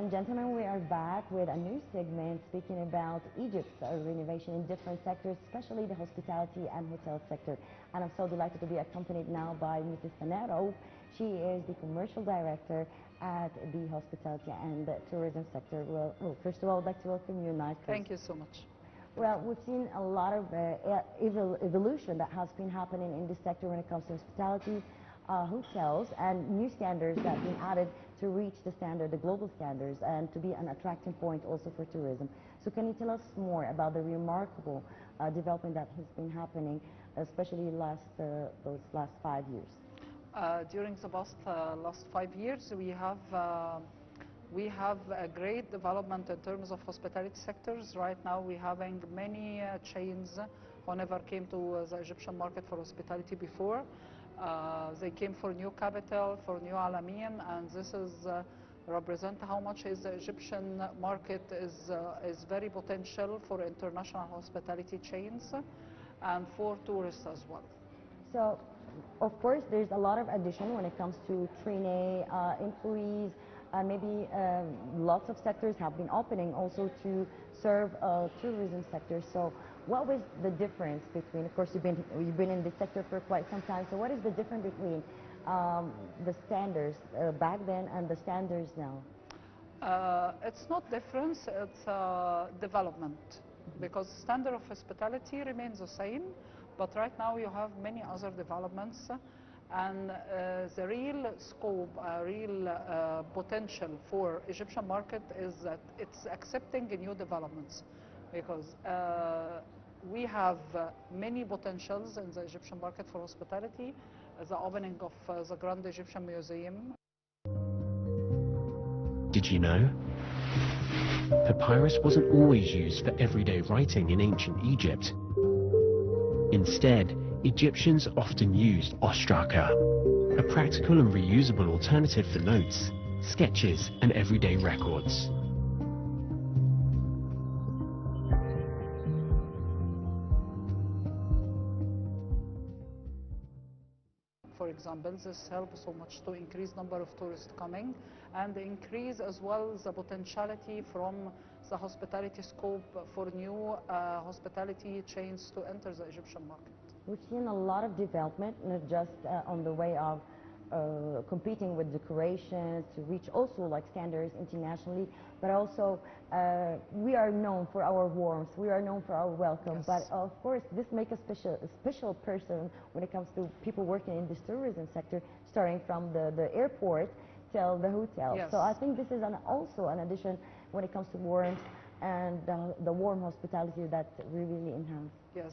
and gentlemen, we are back with a new segment speaking about Egypt's renovation in different sectors, especially the hospitality and hotel sector. And I'm so delighted to be accompanied now by Mrs. Sanaa Raouf. She is the commercial director at the hospitality and tourism sector. Well, first of all, I'd like to welcome you, Nile. Thank you so much. Well, we've seen a lot of evolution that has been happening in this sector when it comes to hospitality, hotels, and new standards that have been added to reach the standard, the global standards, and to be an attracting point also for tourism. So can you tell us more about the remarkable development that has been happening, especially those last 5 years? During the last 5 years, we have a great development in terms of hospitality sectors. Right now, we're having many chains who never came to the Egyptian market for hospitality before. They came for new capital, for new Alamein, and this is represent how much is the Egyptian market is very potential for international hospitality chains and for tourists as well. So, of course, there's a lot of addition when it comes to trainee employees. Maybe lots of sectors have been opening also to serve tourism sector. So what was the difference between, of course, you've been in this sector for quite some time, so what is the difference between the standards back then and the standards now? It's not difference, it's development, because standard of hospitality remains the same, but right now you have many other developments, and the real scope, real potential for Egyptian market is that it's accepting new developments, because we have many potentials in the Egyptian market for hospitality, the opening of the Grand Egyptian Museum. Did you know? Papyrus wasn't always used for everyday writing in ancient Egypt. Instead, Egyptians often used ostraka, a practical and reusable alternative for notes, sketches, and everyday records. For example, this helps so much to increase number of tourists coming and increase as well the potentiality from the hospitality scope for new hospitality chains to enter the Egyptian market. We've seen a lot of development, not just on the way of competing with decorations to reach also like standards internationally, but also we are known for our warmth, we are known for our welcome, yes. But of course this makes a special person when it comes to people working in this tourism sector, starting from the airport till the hotel. Yes. So I think this is also an addition when it comes to warmth and the warm hospitality that we really enhance. Yes,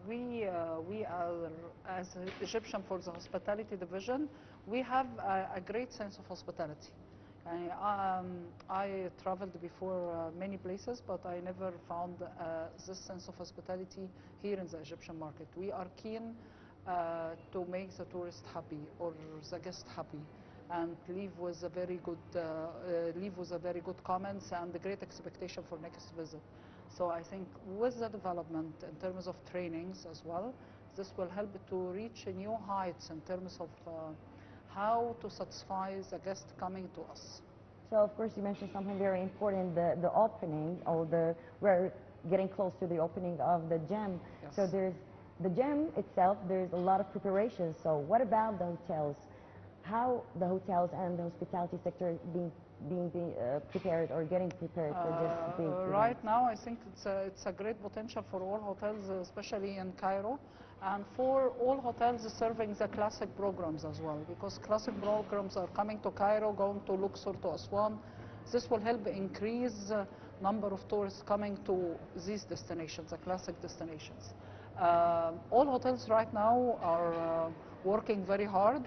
we are, as Egyptian for the hospitality division, we have a great sense of hospitality. I traveled before many places, but I never found this sense of hospitality here in the Egyptian market. We are keen to make the tourist happy or the guest happy, and leave with a very good comments and a great expectation for next visit. So I think with the development in terms of trainings as well, this will help to reach new heights in terms of how to satisfy the guest coming to us. So of course you mentioned something very important, the opening, or we're getting close to the opening of the gym. Yes. So there's the gym itself, there's a lot of preparation. So what about the hotels? How the hotels and the hospitality sector being prepared or getting prepared for this big event? Right now, I think it's a great potential for all hotels, especially in Cairo, and for all hotels serving the classic programs as well, because classic programs are coming to Cairo, going to Luxor, to Aswan. This will help increase number of tourists coming to these destinations, the classic destinations. All hotels right now are working very hard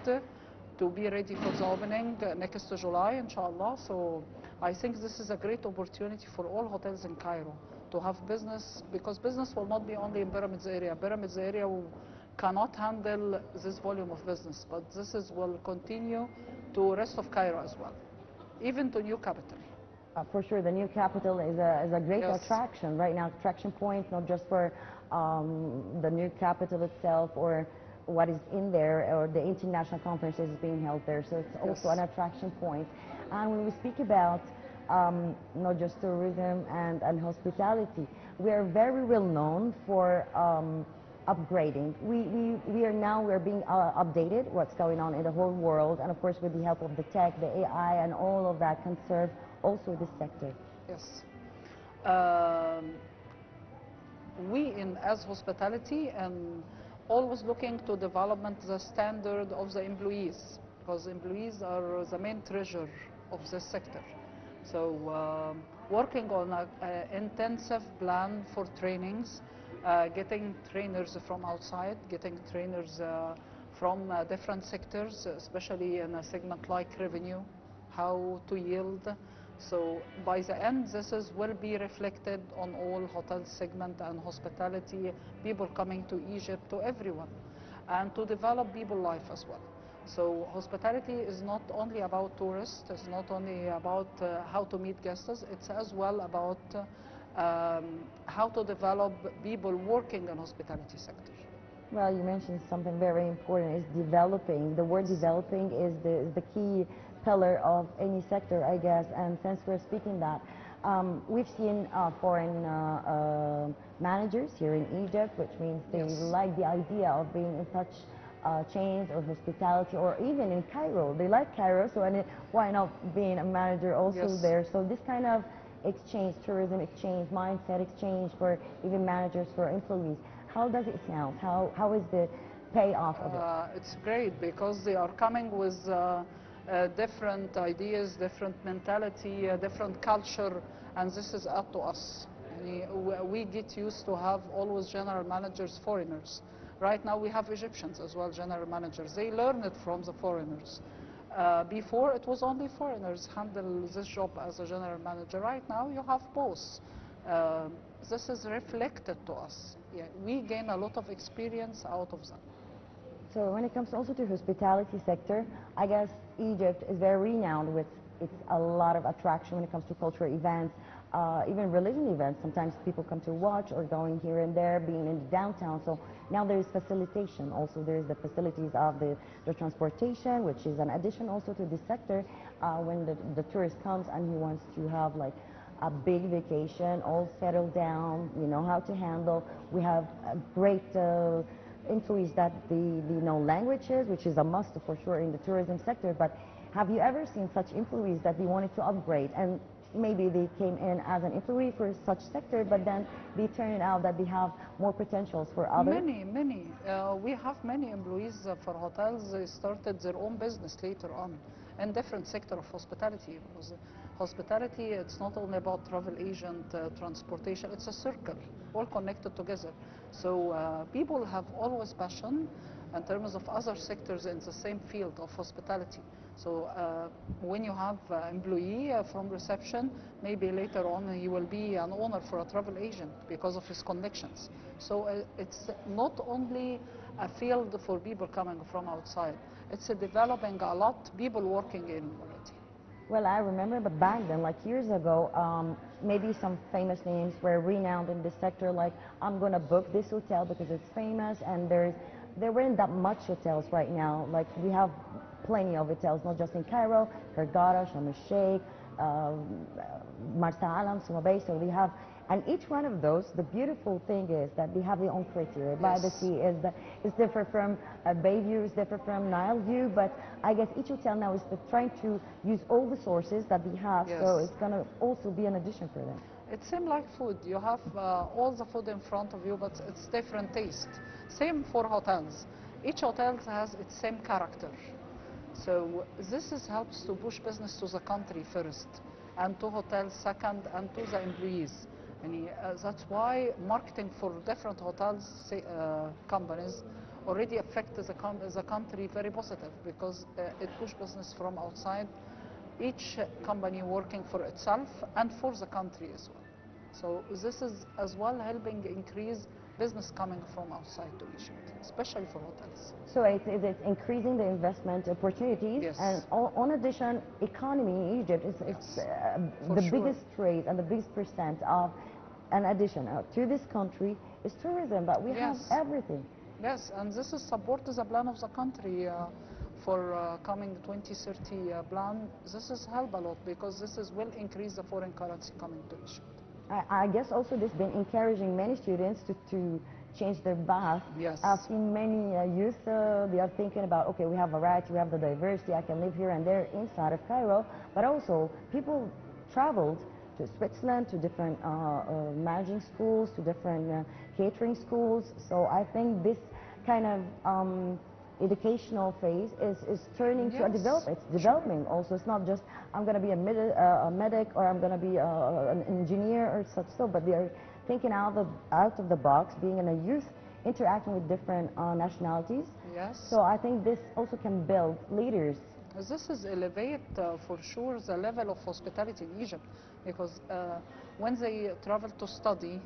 to be ready for the opening next July, inshallah. So I think this is a great opportunity for all hotels in Cairo to have business, because business will not be only in Pyramids area. Pyramids area cannot handle this volume of business, but will continue to rest of Cairo as well, even to new capital. For sure, the new capital is a great Yes. attraction right now, attraction point, not just for the new capital itself or what is in there, or the international conferences being held there. So it's also an attraction point. And when we speak about not just tourism and hospitality. We are very well known for upgrading. We're being updated what's going on in the whole world, and of course with the help of the tech, the AI, and all of that can serve also this sector. Yes. As hospitality and always looking to development the standard of the employees, because employees are the main treasure of this sector. So working on an intensive plan for trainings, getting trainers from outside, getting trainers from different sectors, especially in a segment like revenue, how to yield. So by the end, will be reflected on all hotel segment and hospitality, people coming to Egypt, to everyone, and to develop people life as well. So hospitality is not only about tourists, it's not only about how to meet guests, it's as well about how to develop people working in hospitality sector. Well, you mentioned something very important, is developing. The word developing is the key pillar of any sector, I guess. And since we're speaking that, we've seen foreign managers here in Egypt, which means they like the idea of being in such chains or hospitality, or even in Cairo. They like Cairo, so why not being a manager also there? So this kind of exchange, tourism exchange, mindset exchange for even managers, for employees. How does it sound? How is the payoff of it? It's great because they are coming with different ideas, different mentality, different culture, and this is up to us. We get used to have always general managers, foreigners. Right now we have Egyptians as well, general managers. They learn it from the foreigners. Before it was only foreigners handle this job as a general manager. Right now you have both. This is reflected to us. Yeah, we gain a lot of experience out of that. So when it comes also to hospitality sector, I guess Egypt is very renowned with a lot of attraction when it comes to cultural events, even religion events. Sometimes people come to watch, or going here and there, being in the downtown. So now there is facilitation. Also there is the facilities of the transportation, which is an addition also to this sector. When the tourist comes and he wants to have like a big vacation, all settled down, you know how to handle. We have great employees that they know languages, which is a must for sure in the tourism sector. But have you ever seen such employees that they wanted to upgrade, and maybe they came in as an employee for such sector, but then they turn it out that they have more potentials for others? Many. We have many employees for hotels. They started their own business later on in different sector of hospitality. Because hospitality, it's not only about travel agent, transportation, it's a circle, all connected together. So people have always passion in terms of other sectors in the same field of hospitality. So when you have an employee from reception, maybe later on he will be an owner for a travel agent because of his connections. So it's not only a field for people coming from outside, it's developing a lot people working in already. Well, I remember, but back then, like years ago, maybe some famous names were renowned in this sector, like, I'm going to book this hotel because it's famous, and there weren't that much hotels right now. Like, we have plenty of hotels, not just in Cairo, Hurghada, Sharm el-Sheikh, Marsa Alam, Suma Bay, so we have, and each one of those, the beautiful thing is that they have their own criteria. By the sea is different from Bayview, is different from Nile View, but I guess each hotel now is trying to use all the sources that they have, so it's going to also be an addition for them. It seems like food. You have all the food in front of you, but it's different taste. Same for hotels. Each hotel has its same character. So this helps to push business to the country first, and to hotels second, and to the employees. And that's why marketing for different hotels companies already affect the country very positive, because it pushes business from outside, each company working for itself and for the country as well. So this is as well helping increase business coming from outside to Egypt, especially for hotels. So it's increasing the investment opportunities, and on addition, economy in Egypt is the biggest trade and the biggest percent of an addition to this country is tourism, but we have everything. Yes, and this is support the plan of the country for coming 2030 plan, this is help a lot because this is will increase the foreign currency coming to Egypt. I guess also this been encouraging many students to change their path. Yes. I've seen many youth, they are thinking about, okay, we have a right, we have the diversity, I can live here and there inside of Cairo, but also people traveled to Switzerland, to different managing schools, to different catering schools. So I think this kind of educational phase is turning to a it's development also. It's not just I'm going to be a medic or I'm going to be an engineer or such stuff, but they are thinking out of the box, being in a youth, interacting with different nationalities. Yes. So I think this also can build leaders. This is elevate for sure the level of hospitality in Egypt, because when they travel to study,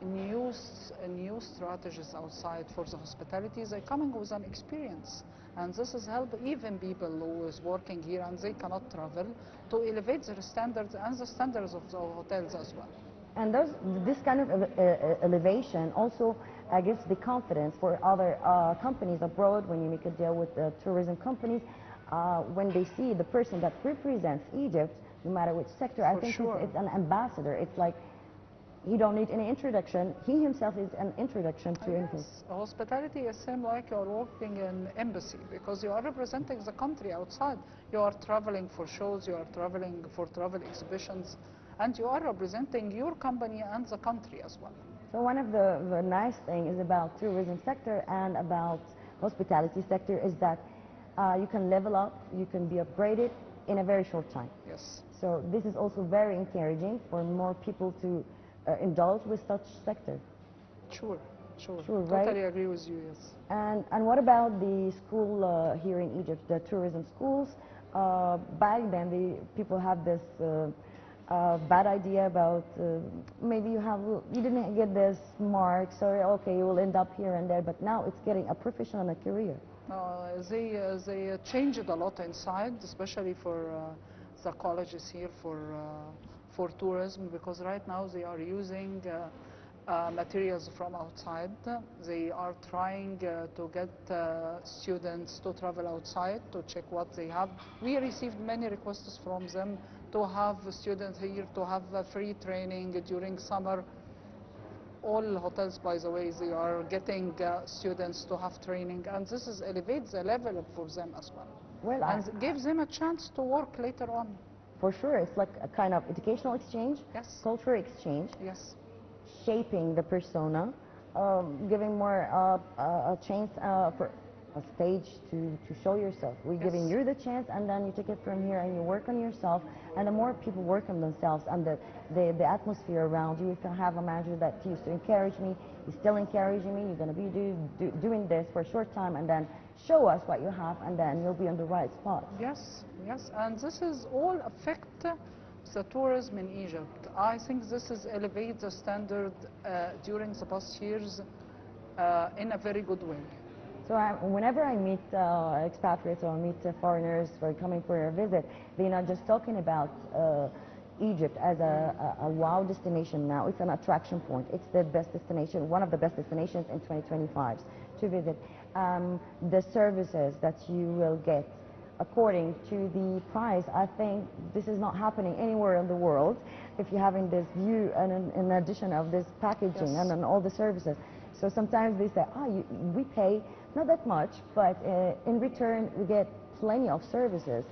new strategies outside for the hospitality, they coming with an experience, and this has helped even people who is working here and they cannot travel to elevate their standards and the standards of the hotels as well. And this kind of elevation also gives the confidence for other companies abroad when you make a deal with tourism companies, when they see the person that represents Egypt, no matter which sector. I think it's an ambassador. It's like he don't need any introduction. He himself is an introduction to anything. Hospitality is same like you are working in embassy, because you are representing the country outside. You are traveling for shows, you are traveling for travel exhibitions, and you are representing your company and the country as well. So one of the nice things about tourism sector and about hospitality sector is that you can level up, you can be upgraded in a very short time. Yes. So this is also very encouraging for more people to indulge with such sector. Sure. Right? Totally agree with you, yes. And what about the school here in Egypt, the tourism schools? Back then, people have this bad idea about maybe you didn't get this mark, so okay, you will end up here and there, but now it's getting a profession and a career. They changed a lot inside, especially for the colleges here for tourism, because right now they are using materials from outside. They are trying to get students to travel outside to check what they have. We received many requests from them to have students here, to have free training during summer. All hotels, by the way, they are getting students to have training, and this is elevates the level for them as well. And gives them a chance to work later on. For sure, it's like a kind of educational exchange, yes, cultural exchange, yes, shaping the persona, giving more a chance for a stage to show yourself. We're giving you the chance, and then you take it from here and you work on yourself. And the more people work on themselves and the atmosphere around you, if you have a manager that used to encourage me, he's still encouraging me, you're going to be doing this for a short time and then show us what you have, and then you'll be on the right spot. Yes, and this is all affect the tourism in Egypt. I think this is elevate the standard during the past years in a very good way. So whenever I meet expatriates or meet foreigners who are coming for a visit, they're not just talking about Egypt as a wow destination now. It's an attraction point. It's the best destination, one of the best destinations in 2025 to visit. The services that you will get according to the price, I think this is not happening anywhere in the world if you're having this view and in addition of this packaging and all the services. So sometimes they say, we pay not that much, but in return we get plenty of services,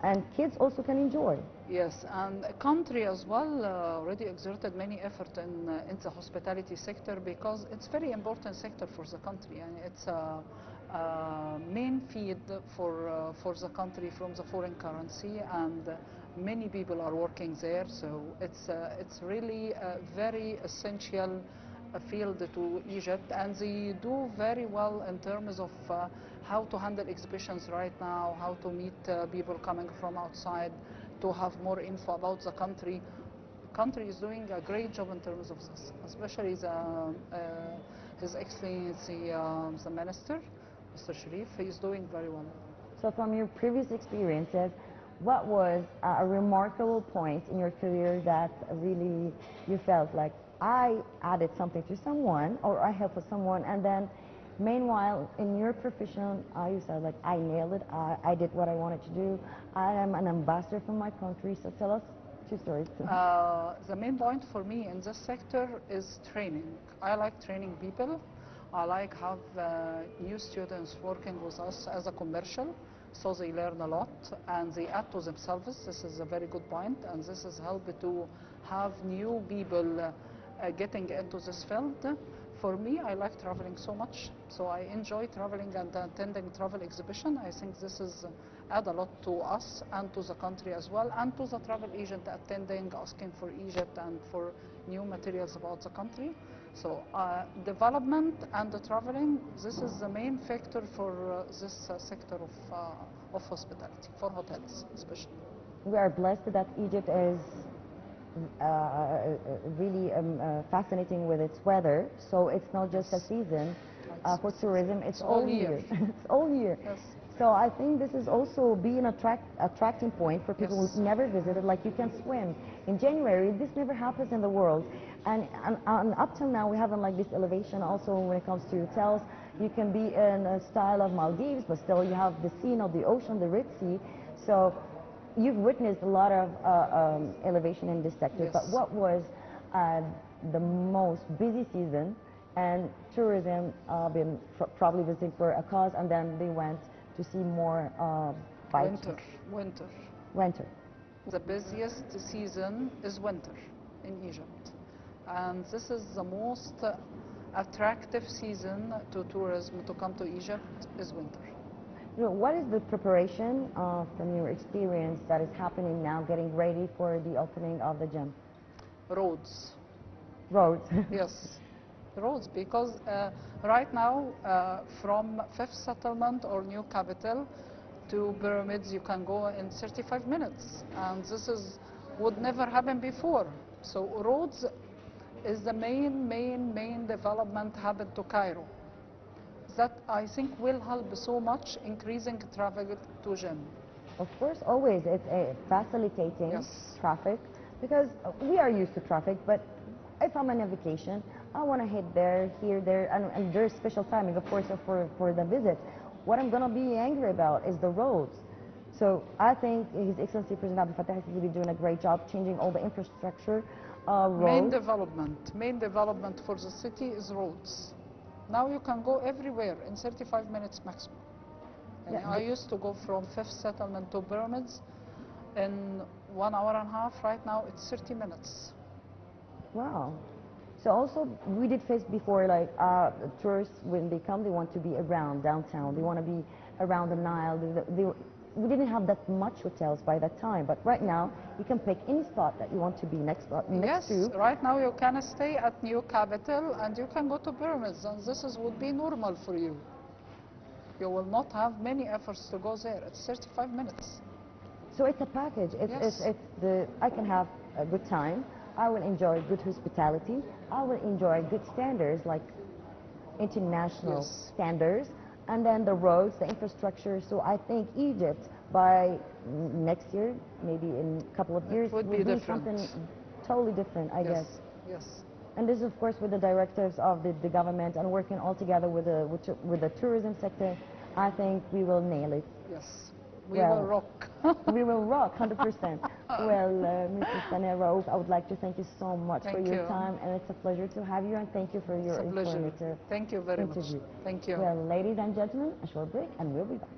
and kids also can enjoy. Yes, and the country as well already exerted many effort in the hospitality sector, because it's very important sector for the country, and it's a main feed for the country from the foreign currency, and many people are working there. So it's really a very essential field to Egypt, and they do very well in terms of how to handle exhibitions right now, how to meet people coming from outside, to have more info about the country. Country is doing a great job in terms of this, especially His Excellency the Minister, Mr. Sharif. He is doing very well. So from your previous experiences, what was a remarkable point in your career that really you felt like I added something to someone, or I helped someone, and then Meanwhile, in your profession, you said like, I nailed it. I did what I wanted to do. I am an ambassador for my country. So tell us two stories. The main point for me in this sector is training. I like training people. I like have new students working with us as a commercial, so they learn a lot and they add to themselves. This is a very good point, and this has helped to have new people getting into this field. For me, I like traveling so much, so I enjoy traveling and attending travel exhibition. I think this is add a lot to us and to the country as well, and to the travel agent attending, asking for Egypt and for new materials about the country. So development and the traveling, this is the main factor for this sector of hospitality, for hotels especially. We are blessed that Egypt is really fascinating with its weather. So it's not just a season for tourism, it's all year. It's all year. Yes. So I think this is also be an attracting point for people Yes. who've never visited. Like, you can swim in January. This never happens in the world. And up till now, we haven't like this elevation also when it comes to hotels. You can be in a style of Maldives, but still you have the scene of the ocean, the Red Sea. So you've witnessed a lot of elevation in this sector. Yes. But what was the most busy season? And tourism been probably visiting for a cause, and then they went to see more bikes. Winter. The busiest season is winter in Egypt, and this is the most attractive season to tourism to come to Egypt is winter. What is the preparation from your experience that is happening now, getting ready for the opening of the gym? Roads. Yes, roads, because right now from Fifth Settlement or New Capital to Pyramids you can go in 35 minutes, and this would never happen before. So roads is the main development happened to Cairo. That I think will help so much increasing traffic to gym. Of course, always it's facilitating traffic, because we are used to traffic, but if I'm on a vacation, I want to hit there, here, there, and there's special timing, of course, for the visit. What I'm going to be angry about is the roads. So I think His Excellency President Abdel Fattah is really doing a great job changing all the infrastructure. Main development for the city is roads. Now you can go everywhere in 35 minutes maximum. And I used to go from Fifth Settlement to Pyramids in 1 hour and a half. Right now it's 30 minutes. Wow. So also we did face before, like tourists, when they come, they want to be around downtown. They want to be around the Nile. We didn't have that much hotels by that time, but right now you can pick any spot that you want to be next to. Yes, right now you can stay at New Capital and you can go to Pyramids, and this would be normal for you. You will not have many efforts to go there. It's 35 minutes. So it's a package. I can have a good time. I will enjoy good hospitality. I will enjoy good standards, like international standards. And then the roads, the infrastructure. So I think Egypt, by next year, maybe in a couple of years, will be something totally different, I guess. Yes. And this, of course, with the directives of the government and working all together with the tourism sector, I think we will nail it. Yes, we will rock. We will rock, 100%. Well, Mrs. Sanaa, Raouf, I would like to thank you so much for your time, and it's a pleasure to have you, and thank you for your informative Thank you very much. Thank you. Well, ladies and gentlemen, a short break, and we'll be back.